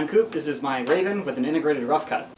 I'm Coop, this is my Rayven with an integrated rough cut.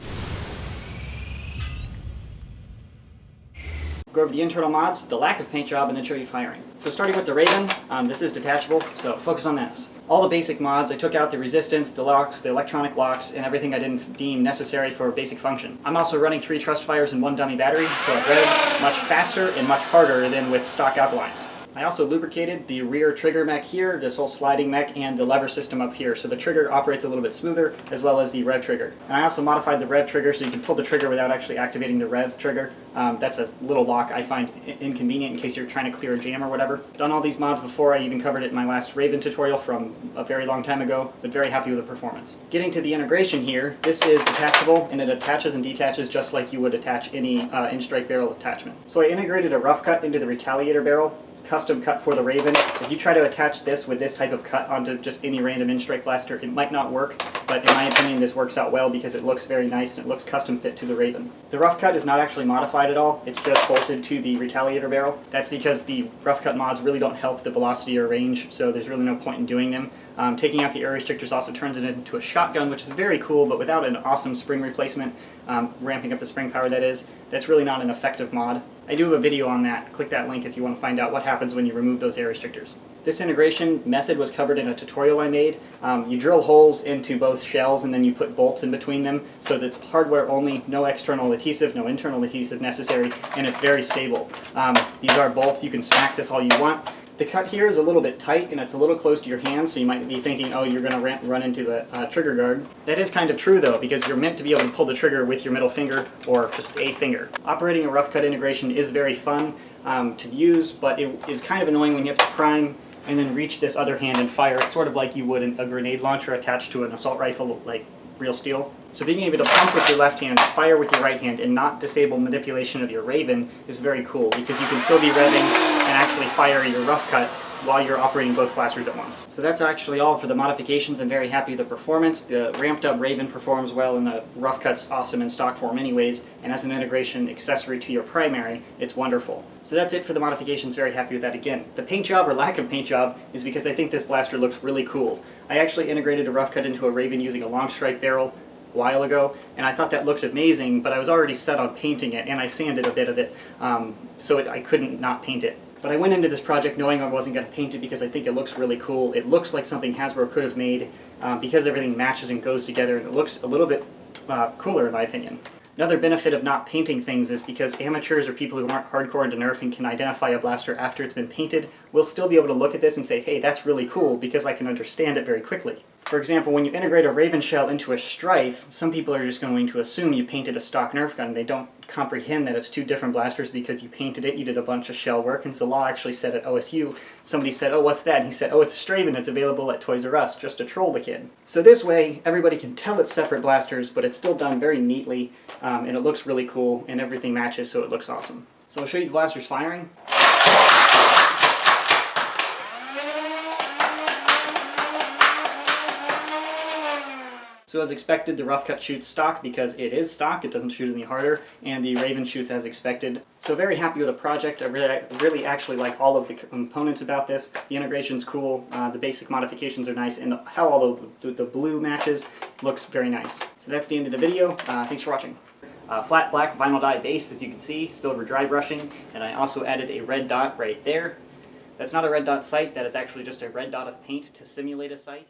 Go over the internal mods, the lack of paint job, and then show you firing. So starting with the Rayven, this is detachable, so focus on this. All the basic mods, I took out the resistance, the locks, the electronic locks, and everything I didn't deem necessary for basic function. I'm also running 3 trust fires and 1 dummy battery, so it revs much faster and much harder than with stock alkalines. I also lubricated the rear trigger mech here, this whole sliding mech, and the lever system up here, so the trigger operates a little bit smoother, as well as the rev trigger. And I also modified the rev trigger so you can pull the trigger without actually activating the rev trigger. That's a little lock I find inconvenient in case you're trying to clear a jam or whatever. Done all these mods before, I even covered it in my last Rayven tutorial from a very long time ago, but very happy with the performance. Getting to the integration here, this is detachable, and it attaches and detaches just like you would attach any in-strike barrel attachment. So I integrated a rough cut into the Retaliator barrel, custom cut for the Rayven. If you try to attach this with this type of cut onto just any random in-strike blaster, it might not work, but in my opinion this works out well because it looks very nice and it looks custom fit to the Rayven. The rough cut is not actually modified at all, it's just bolted to the Retaliator barrel. That's because the rough cut mods really don't help the velocity or range, so there's really no point in doing them. Taking out the air restrictors also turns it into a shotgun, which is very cool, but without an awesome spring replacement, ramping up the spring power that is, that's really not an effective mod. I do have a video on that. Click that link if you want to find out what happens when you remove those air restrictors. This integration method was covered in a tutorial I made. You drill holes into both shells and then you put bolts in between them so that it's hardware only, no external adhesive, no internal adhesive necessary, and it's very stable. These are bolts, you can smack this all you want. The cut here is a little bit tight and it's a little close to your hand, so you might be thinking, oh, you're going to run into the trigger guard. That is kind of true though, because you're meant to be able to pull the trigger with your middle finger or just a finger. Operating a rough cut integration is very fun to use, but it is kind of annoying when you have to prime and then reach this other hand and fire. It's sort of like you would a grenade launcher attached to an assault rifle, like real steel. So being able to pump with your left hand, fire with your right hand, and not disable manipulation of your Rayven is very cool, because you can still be revving and actually fire your rough cut while you're operating both blasters at once. So that's actually all for the modifications. I'm very happy with the performance. The ramped up Rayven performs well, and the rough cut's awesome in stock form anyways, and as an integration accessory to your primary, it's wonderful. So that's it for the modifications, very happy with that again. The paint job or lack of paint job is because I think this blaster looks really cool. I actually integrated a rough cut into a Rayven using a long strike barrel a while ago, and I thought that looked amazing, but I was already set on painting it, and I sanded a bit of it, so I couldn't not paint it. But I went into this project knowing I wasn't going to paint it because I think it looks really cool. It looks like something Hasbro could have made because everything matches and goes together, and it looks a little bit cooler in my opinion. Another benefit of not painting things is because amateurs or people who aren't hardcore into Nerf and can identify a blaster after it's been painted will still be able to look at this and say, hey, that's really cool, because I can understand it very quickly. For example, when you integrate a Rayven shell into a Strife, some people are just going to assume you painted a stock Nerf gun. They don't comprehend that it's 2 different blasters because you painted it, you did a bunch of shell work, and so Law actually said at OSU, somebody said, oh, what's that? And he said, oh, it's a Straven, it's available at Toys R Us, just to troll the kid. So this way, everybody can tell it's separate blasters, but it's still done very neatly, and it looks really cool, and everything matches, so it looks awesome. So I'll show you the blasters firing. So as expected, the rough cut shoots stock because it is stock, it doesn't shoot any harder, and the Rayven shoots as expected. So very happy with the project. I really actually like all of the components about this. The integration's cool, the basic modifications are nice, and how all the blue matches looks very nice. So that's the end of the video. Thanks for watching. Flat black vinyl dye base, as you can see, silver dry brushing, and I also added a red dot right there. That's not a red dot sight, that is actually just a red dot of paint to simulate a sight.